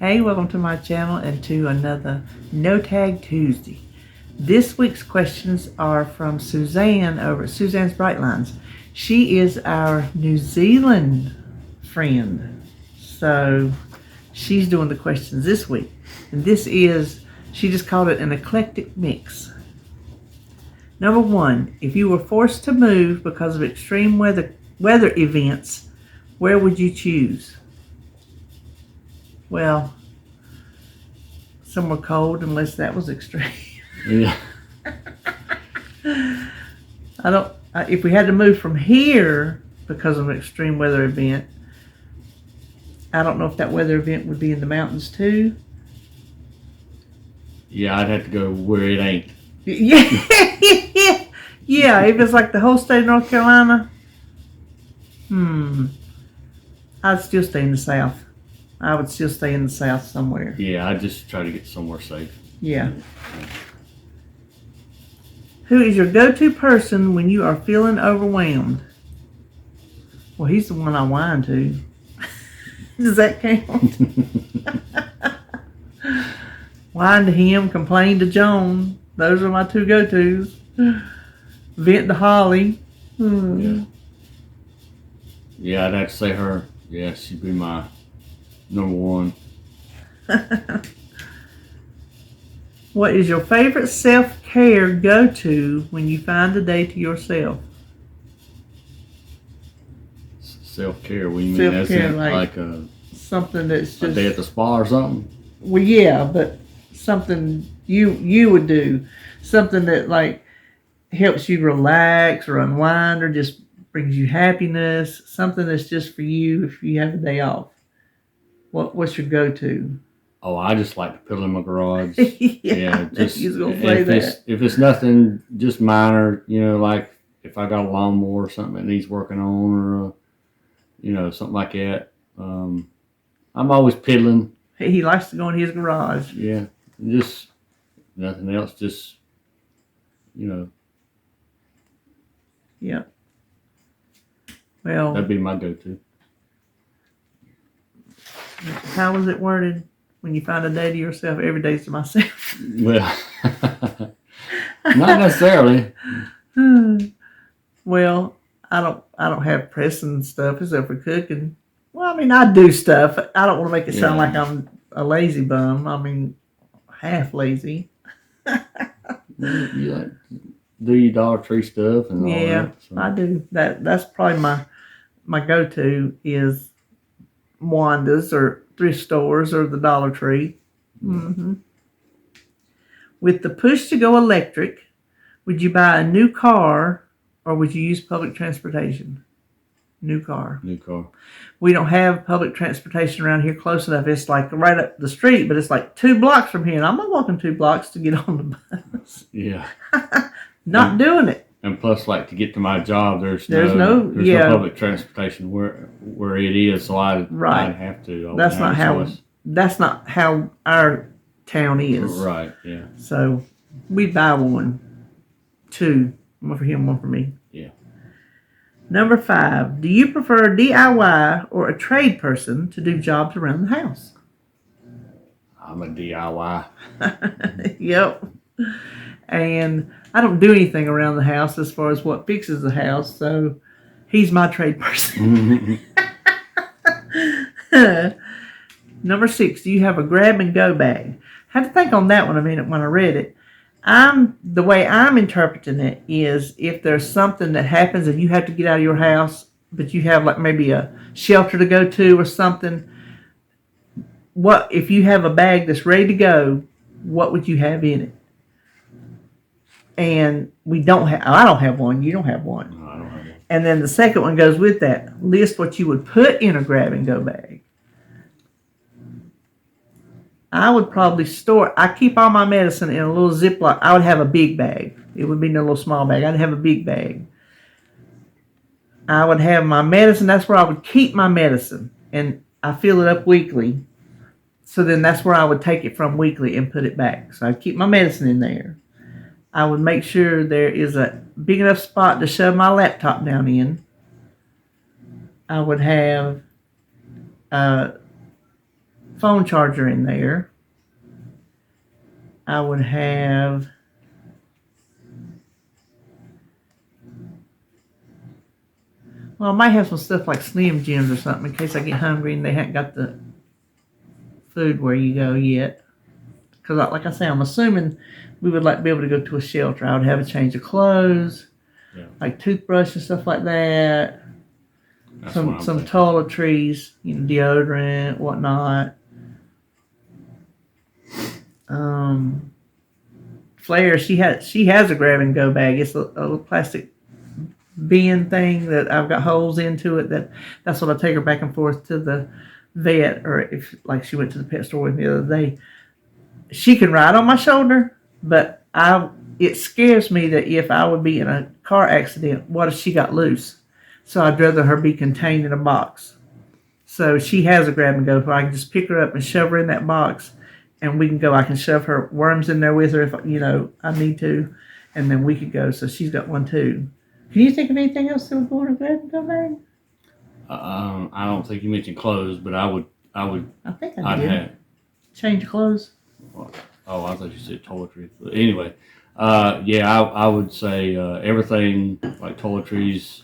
Hey, welcome to my channel and to another No Tag Tuesday. This week's questions are from Suzanne over at Suzanne's Bright Lines. She is our New Zealand friend. So she's doing the questions this week. And this is, she just called it an eclectic mix. Number one, if you were forced to move because of extreme weather events, where would you choose? Well, somewhere cold, unless that was extreme. Yeah. If we had to move from here because of an extreme weather event, I don't know if that weather event would be in the mountains too. Yeah, I'd have to go where it ain't. Yeah. Yeah, if it's like the whole state of North Carolina, I'd still stay in the South. I would still stay in the South somewhere. Yeah, I'd just try to get somewhere safe. Yeah. Who is your go-to person when you are feeling overwhelmed? Well, he's the one I whine to. Does that count? Whine to him, complain to Joan. Those are my two go-tos. Vent to Holly. Yeah, I'd have to say her. Yeah, she'd be my number one. What is your favorite self-care go-to when you find a day to yourself? Self-care, what do you mean? Self-care, That's like something that's just... a day at the spa or something? Well, yeah, but something you would do. Something that, like, helps you relax or unwind or just brings you happiness. Something that's just for you if you have a day off. What's your go-to? Oh, I just like to piddle in my garage. Yeah, just he's gonna say that. If it's nothing, just minor, like if I got a lawnmower or something that needs working on, or something like that. I'm always piddling. He likes to go in his garage. Yeah, just nothing else. Just Yeah. Well, that'd be my go-to. How was it worded? When you find a day to yourself, every day's to myself. Well, not necessarily. Well, I don't have pressing stuff except for cooking. Well, I mean, I do stuff. I don't want to make it sound like I'm a lazy bum. I mean, half lazy. You like do your Dollar Tree stuff and all that. So. I do. That's probably my go-to is Wanda's or thrift stores or the Dollar Tree. With the push to go electric, would you buy a new car or would you use public transportation? New car. We don't have public transportation around here close enough. It's like right up the street, but it's like 2 blocks from here, and I'm not walking 2 blocks to get on the bus. Yeah. Not doing it. And plus, like, to get to my job, there's no public transportation where it is, so I'd have to. That's not how our town is. Right, yeah. So we buy one, 2, one for him, one for me. Yeah. Number 5, do you prefer a DIY or a trade person to do jobs around the house? I'm a DIY. Yep. And I don't do anything around the house as far as what fixes the house, so he's my trade person. Number 6, do you have a grab-and-go bag? I had to think on that one a minute when I read it. The way I'm interpreting it is if there's something that happens and you have to get out of your house, but you have like maybe a shelter to go to or something, what if you have a bag that's ready to go, what would you have in it? And I don't have one, you don't have one. No, I don't have one. And then the second one goes with that. List what you would put in a grab-and-go bag. I would probably I keep all my medicine in a little Ziploc. I would have a big bag. It would be no little small bag. I'd have a big bag. I would have my medicine. That's where I would keep my medicine. And I fill it up weekly. So then that's where I would take it from weekly and put it back. So I'd keep my medicine in there. I would make sure there is a big enough spot to shove my laptop down in. I would have phone charger in there. I would have I might have some stuff like Slim Jims or something in case I get hungry and they haven't got the food where you go yet. Because, like I say, I'm assuming we would like to be able to go to a shelter. I would have a change of clothes, like toothbrush and stuff like that. That's some toiletries, deodorant, whatnot. Flair, she has a grab and go bag. It's a little plastic bin thing that I've got holes into it. That's what I take her back and forth to the vet, or if like she went to the pet store with me the other day. She can ride on my shoulder, but it scares me that if I would be in a car accident, what if she got loose? So I'd rather her be contained in a box. So she has a grab and go where I can just pick her up and shove her in that box, and we can go. I can shove her worms in there with her if I need to, and then we could go. So she's got one too. Can you think of anything else that would go in a grab and go bag? I don't think you mentioned clothes, but I would. I think I did. Have, change clothes. Oh, I thought you said toiletries. But anyway, I would say everything like toiletries,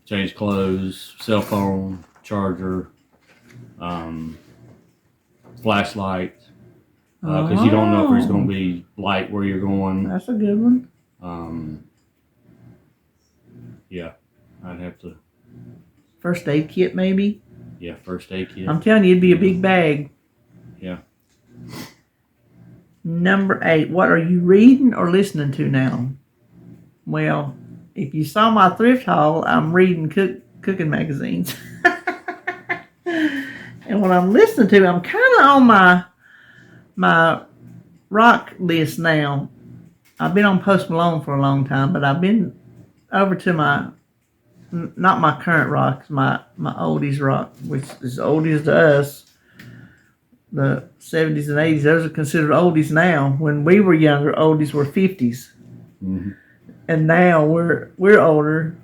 change clothes, cell phone, charger, flashlight, because you don't know if there's going to be light where you're going. That's a good one. I'd have to. First aid kit, maybe? Yeah, first aid kit. I'm telling you, it'd be a big bag. Yeah. Number 8, what are you reading or listening to now? Well, if you saw my thrift haul, I'm reading cooking magazines. And what I'm listening to, I'm kind of on my rock list now. I've been on Post Malone for a long time, but I've been over to not my current rock, my oldies rock, which is oldies to us. The 70s and 80s, those are considered oldies now. When we were younger, oldies were 50s. Mm-hmm. And now we're older.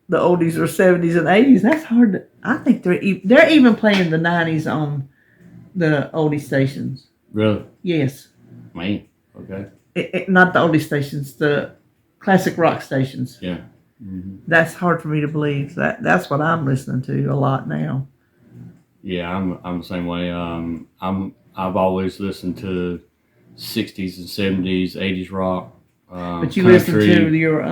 The oldies are 70s and 80s. That's hard to... I think they're even playing the 90s on the oldie stations. Really? Yes. Man, okay. Not the oldie stations, the classic rock stations. Yeah. Mm-hmm. That's hard for me to believe. That's what I'm listening to a lot now. Yeah, I'm the same way. I've always listened to 60s and 70s, 80s rock. But you country. listen to your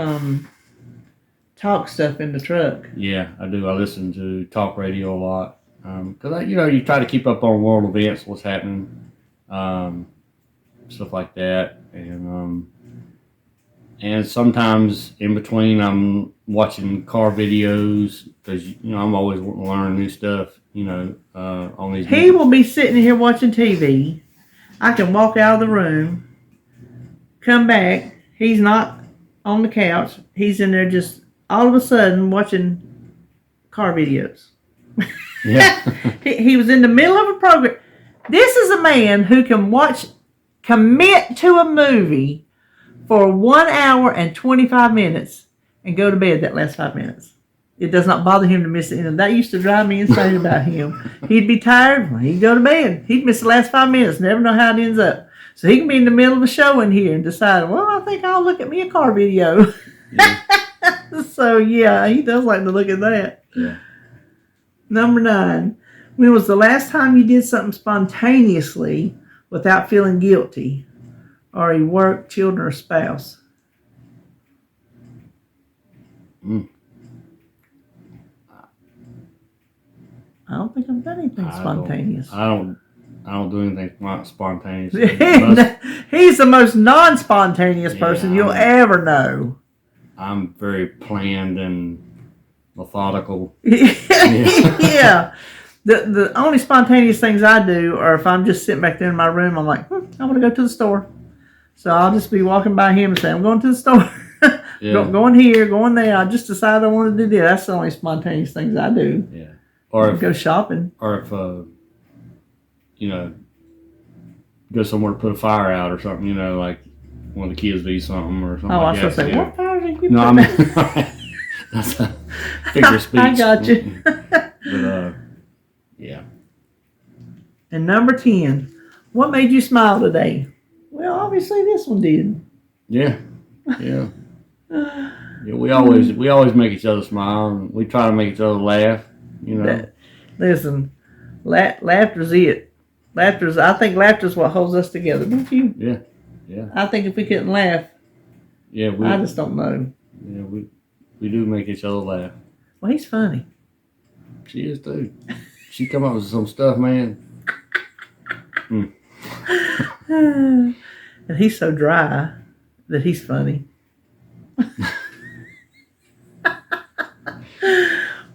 talk stuff in the truck. Yeah, I do. I listen to talk radio a lot because you try to keep up on world events, what's happening, stuff like that, and sometimes in between I'm watching car videos because I'm always wanting to learn new stuff. On these. He will be sitting here watching TV. I can walk out of the room, come back. He's not on the couch. He's in there just all of a sudden watching car videos. Yeah. he was in the middle of a program. This is a man who can commit to a movie for 1 hour and 25 minutes and go to bed that last 5 minutes. It does not bother him to miss it. And that used to drive me insane about him. He'd be tired. He'd go to bed. He'd miss the last 5 minutes. Never know how it ends up. So he can be in the middle of a show in here and decide, well, I think I'll look at me a car video. Yeah. So, yeah, he does like to look at that. Yeah. Number 9. When was the last time you did something spontaneously without feeling guilty? Or a work, children, or spouse? I don't think I've done anything spontaneous. I don't do anything spontaneous. He's the most non-spontaneous person you'll ever know. I'm very planned and methodical. Yeah. The only spontaneous things I do are if I'm just sitting back there in my room, I'm like, I want to go to the store. So I'll just be walking by him and say, I'm going to the store. Yeah. Going here, going there. I just decided I wanted to do that. That's the only spontaneous things I do. Yeah. Or if, go shopping. Or if, go somewhere to put a fire out or something, like one of the kids needs something or something like that. I was going to say, what fire did you put No, out? That's a figure of speech. I got you. But, yeah. And number 10, what made you smile today? Well, obviously this one did. Yeah. Yeah. Yeah, we always make each other smile, and we try to make each other laugh. You know. Listen, laughter's it. I think laughter's what holds us together, don't you? Yeah. Yeah. I think if we couldn't laugh, Yeah. I just don't know. Yeah. We do make each other laugh. Well, he's funny. She is too. She come up with some stuff, man. And he's so dry that he's funny.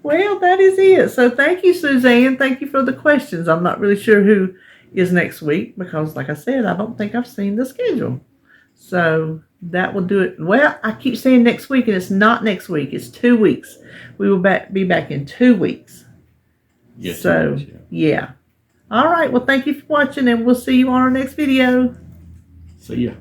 Well, that is it. So thank you, Suzanne. Thank you for the questions. I'm not really sure who is next week because, like I said, I don't think I've seen the schedule. So that will do it. Well, I keep saying next week, and it's not next week. It's 2 weeks. We will be back in 2 weeks. Yes. So, yeah. All right. Well, thank you for watching, and we'll see you on our next video. See ya.